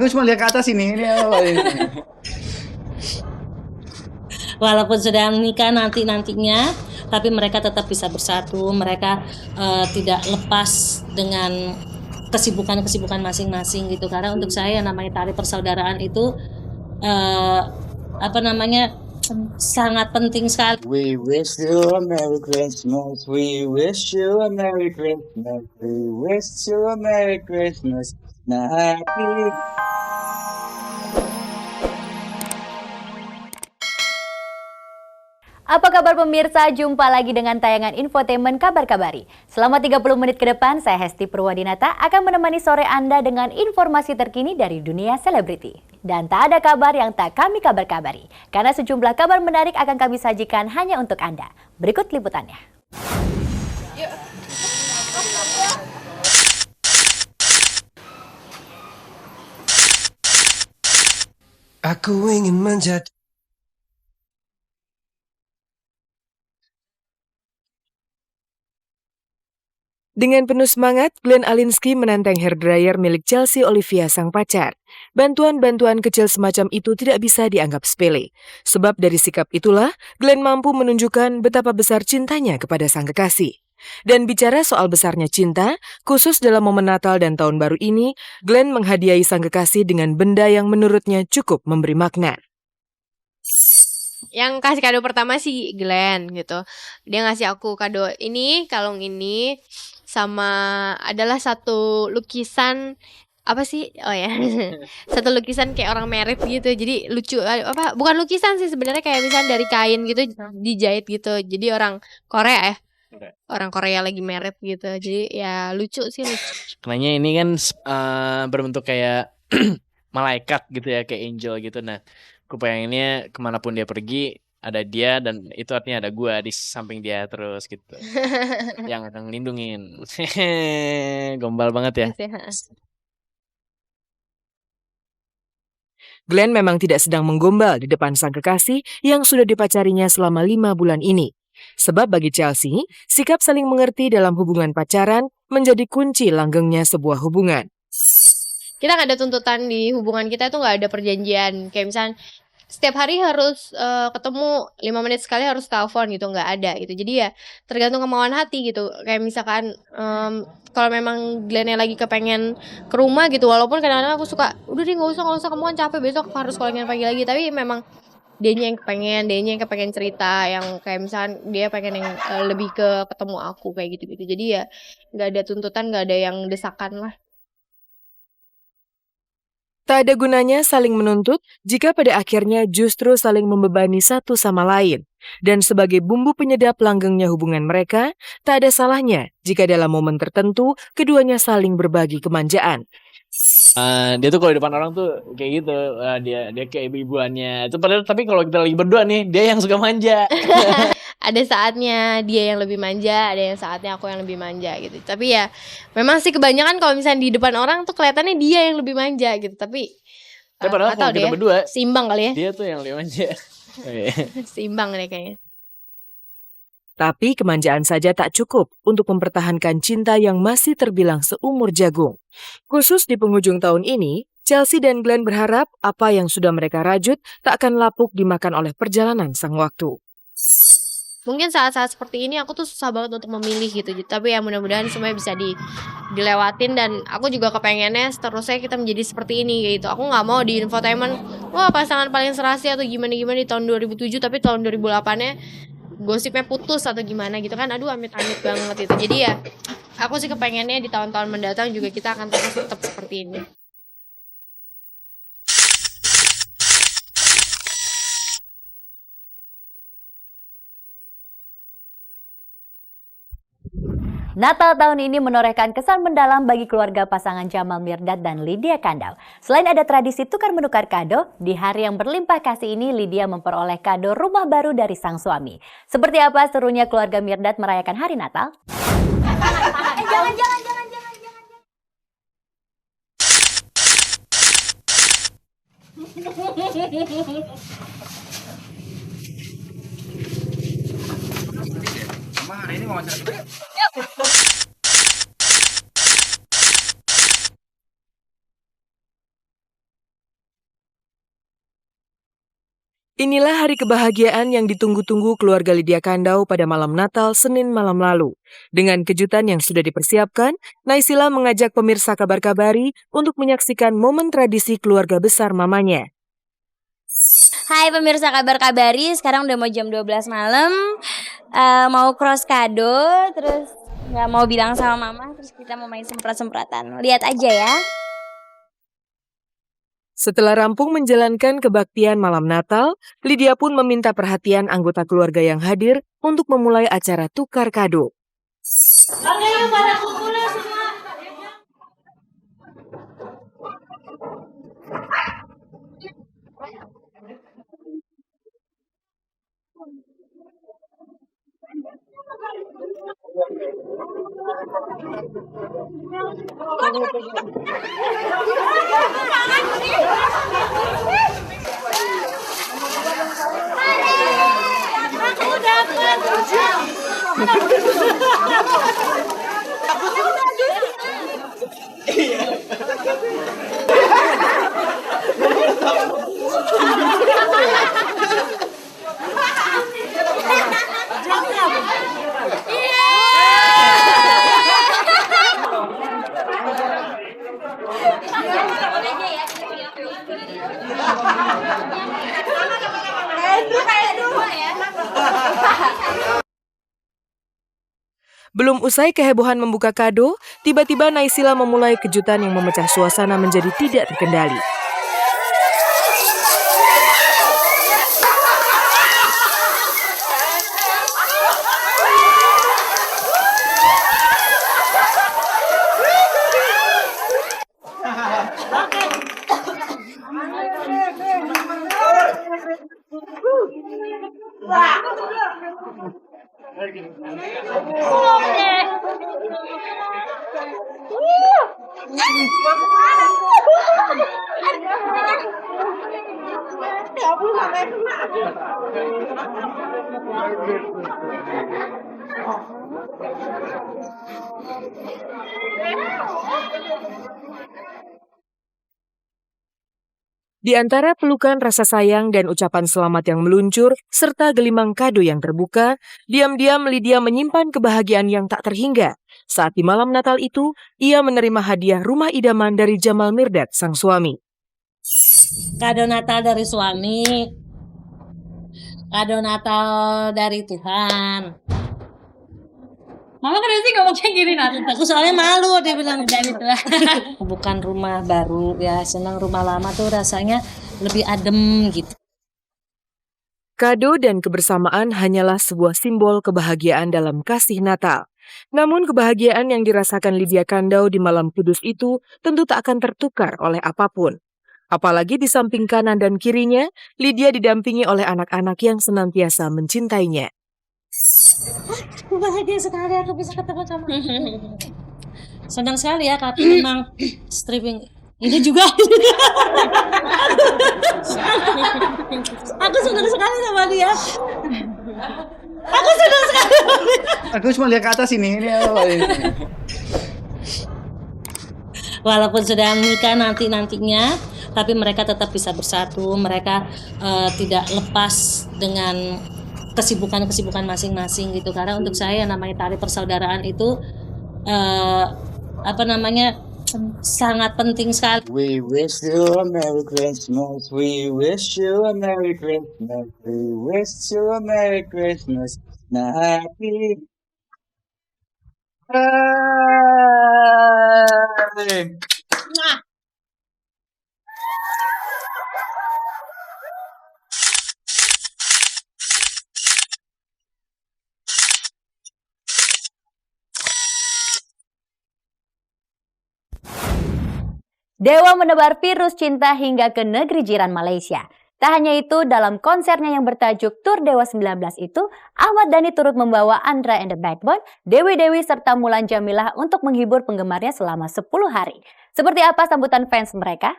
Aku cuma lihat ke atas ini apa ini? Walaupun sudah menikah nantinya, tapi mereka tetap bisa bersatu. Mereka tidak lepas dengan kesibukan masing-masing gitu. Karena untuk saya namanya tali persaudaraan itu eh, sangat penting sekali. We wish you a Merry Christmas. We wish you a Merry Christmas. We wish you a Merry Christmas. Nah, happy. Apa kabar pemirsa? Jumpa lagi dengan tayangan Infotainment Kabar Kabari. Selama 30 menit ke depan, saya Hesti Purwadinata akan menemani sore Anda dengan informasi terkini dari dunia selebriti. Dan tak ada kabar yang tak kami kabar-kabari, karena sejumlah kabar menarik akan kami sajikan hanya untuk Anda. Berikut liputannya. Aku ingin menjadi Dengan penuh semangat, Glenn Alinsky menantang hairdryer milik Chelsea Olivia sang pacar. Bantuan-bantuan kecil semacam itu tidak bisa dianggap sepele. Sebab dari sikap itulah, Glenn mampu menunjukkan betapa besar cintanya kepada sang kekasih. Dan bicara soal besarnya cinta, khusus dalam momen Natal dan Tahun Baru ini, Glenn menghadiahi sang kekasih dengan benda yang menurutnya cukup memberi makna. Yang kasih kado pertama sih Glenn gitu. Dia ngasih aku kado ini, kalung ini, sama adalah satu lukisan apa sih? Oh ya. Satu lukisan kayak orang merit gitu. Jadi lucu apa? Bukan lukisan sih sebenarnya, kayak misalnya dari kain gitu dijahit gitu. Jadi orang Korea ya. Orang Korea lagi merit gitu. Jadi ya lucu sih, lucu. Karena ini kan berbentuk kayak malaikat gitu ya, kayak angel gitu. Nah, aku pengennya kemanapun dia pergi ada dia, dan itu artinya ada gua di samping dia terus gitu. Yang akan ngelindungin. Gombal banget ya. Glenn memang tidak sedang menggombal di depan sang kekasih yang sudah dipacarinya selama 5 bulan ini. Sebab bagi Chelsea, sikap saling mengerti dalam hubungan pacaran menjadi kunci langgengnya sebuah hubungan. Kita nggak ada tuntutan di hubungan kita, itu nggak ada perjanjian. Kayak misalnya setiap hari harus ketemu 5 menit sekali harus telepon gitu, nggak ada gitu. Jadi ya tergantung kemauan hati gitu. Kayak misalkan kalau memang Glenn lagi kepengen ke rumah gitu, walaupun kadang-kadang aku suka udah deh nggak usah, kamu kan capek, besok harus sekolahnya pagi lagi. Tapi memang dianya yang kepengen cerita, yang kayak misalkan dia pengen yang lebih ke ketemu aku kayak gitu-gitu. Jadi ya nggak ada tuntutan, nggak ada yang desakan lah. Tak ada gunanya saling menuntut jika pada akhirnya justru saling membebani satu sama lain. Dan sebagai bumbu penyedap langgengnya hubungan mereka, tak ada salahnya jika dalam momen tertentu keduanya saling berbagi kemanjaan. Dia tuh kalau di depan orang tuh kayak gitu, dia kayak ibu-ibuannya. Itu padahal, tapi kalau kita lagi berdua nih, dia yang suka manja. Ada saatnya dia yang lebih manja, ada yang saatnya aku yang lebih manja gitu. Tapi ya memang sih kebanyakan kalau misalnya di depan orang tuh kelihatannya dia yang lebih manja gitu. Tapi padahal kalau kita deh, berdua seimbang kali ya. Dia tuh yang lebih manja. Seimbang deh kayaknya. Tapi kemanjaan saja tak cukup untuk mempertahankan cinta yang masih terbilang seumur jagung. Khusus di penghujung tahun ini, Chelsea dan Glenn berharap apa yang sudah mereka rajut tak akan lapuk dimakan oleh perjalanan sang waktu. Mungkin saat-saat seperti ini aku tuh susah banget untuk memilih gitu. Tapi ya mudah-mudahan semuanya bisa dilewatin, dan aku juga kepengennya seterusnya kita menjadi seperti ini gitu. Aku nggak mau di infotainment wah pasangan paling serasi atau gimana-gimana di tahun 2007, tapi tahun 2008-nya gosipnya putus atau gimana gitu kan. Aduh amit-amit banget itu. Jadi ya aku sih kepengennya di tahun-tahun mendatang juga kita akan terus tetap seperti ini. Natal tahun ini menorehkan kesan mendalam bagi keluarga pasangan Jamal Mirdad dan Lydia Kandau. Selain ada tradisi tukar-menukar kado, di hari yang berlimpah kasih ini Lydia memperoleh kado rumah baru dari sang suami. Seperti apa serunya keluarga Mirdad merayakan hari Natal? Jangan. Hari ini wawancara. Inilah hari kebahagiaan yang ditunggu-tunggu keluarga Lydia Kandau pada malam Natal Senin malam lalu. Dengan kejutan yang sudah dipersiapkan, Naysila mengajak pemirsa Kabar Kabari untuk menyaksikan momen tradisi keluarga besar mamanya. Hai pemirsa Kabar Kabari, sekarang udah mau jam 12 malam. Mau cross kado, terus nggak mau bilang sama mama, terus kita mau main semprot-semprotan. Lihat aja ya. Setelah rampung menjalankan kebaktian malam Natal, Lydia pun meminta perhatian anggota keluarga yang hadir untuk memulai acara tukar kado. Belum usai kehebohan membuka kado, tiba-tiba Naysila memulai kejutan yang memecah suasana menjadi tidak terkendali. Di antara pelukan rasa sayang dan ucapan selamat yang meluncur, serta gelimang kado yang terbuka, diam-diam Lydia menyimpan kebahagiaan yang tak terhingga. Saat di malam Natal itu, ia menerima hadiah rumah idaman dari Jamal Mirdad, sang suami. Kado Natal dari suami, kado Natal dari Tuhan. Mama kenapa sih ngomong kayak gini nanti? Aku soalnya malu, dia bilang dari Tuhan. Bukan rumah baru ya, senang rumah lama tuh rasanya lebih adem gitu. Kado dan kebersamaan hanyalah sebuah simbol kebahagiaan dalam kasih Natal. Namun kebahagiaan yang dirasakan Lydia Kandau di malam kudus itu tentu tak akan tertukar oleh apapun. Apalagi di samping kanan dan kirinya, Lydia didampingi oleh anak-anak yang senantiasa mencintainya. Bahagia sekali aku bisa ketemu sama senang sekali ya, tapi memang stripping ini juga. Aku senang sekali sama dia. Aku senang sekali. Aku cuma lihat ke atas ini apa ini? Walaupun sudah menikah nantinya, tapi mereka tetap bisa bersatu. Mereka tidak lepas dengan kesibukan masing-masing gitu. Karena untuk saya namanya tali persaudaraan itu sangat penting sekali. We wish you a Merry Christmas. We wish you a Merry Christmas. We wish you a Merry Christmas. Nah, happy. Hey. Dewa menebar virus cinta hingga ke negeri jiran Malaysia. Tak hanya itu, dalam konsernya yang bertajuk Tour Dewa 19 itu, Ahmad Dhani turut membawa Andra and the Backbone, Dewi Dewi serta Mulan Jamilah untuk menghibur penggemarnya selama 10 hari. Seperti apa sambutan fans mereka?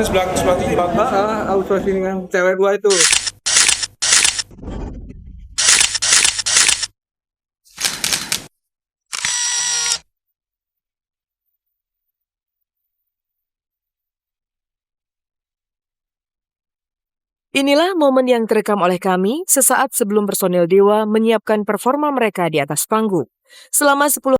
Sebelah sini kan cewek gua itu. Inilah momen yang terekam oleh kami sesaat sebelum personil Dewa menyiapkan performa mereka di atas panggung. Selama 10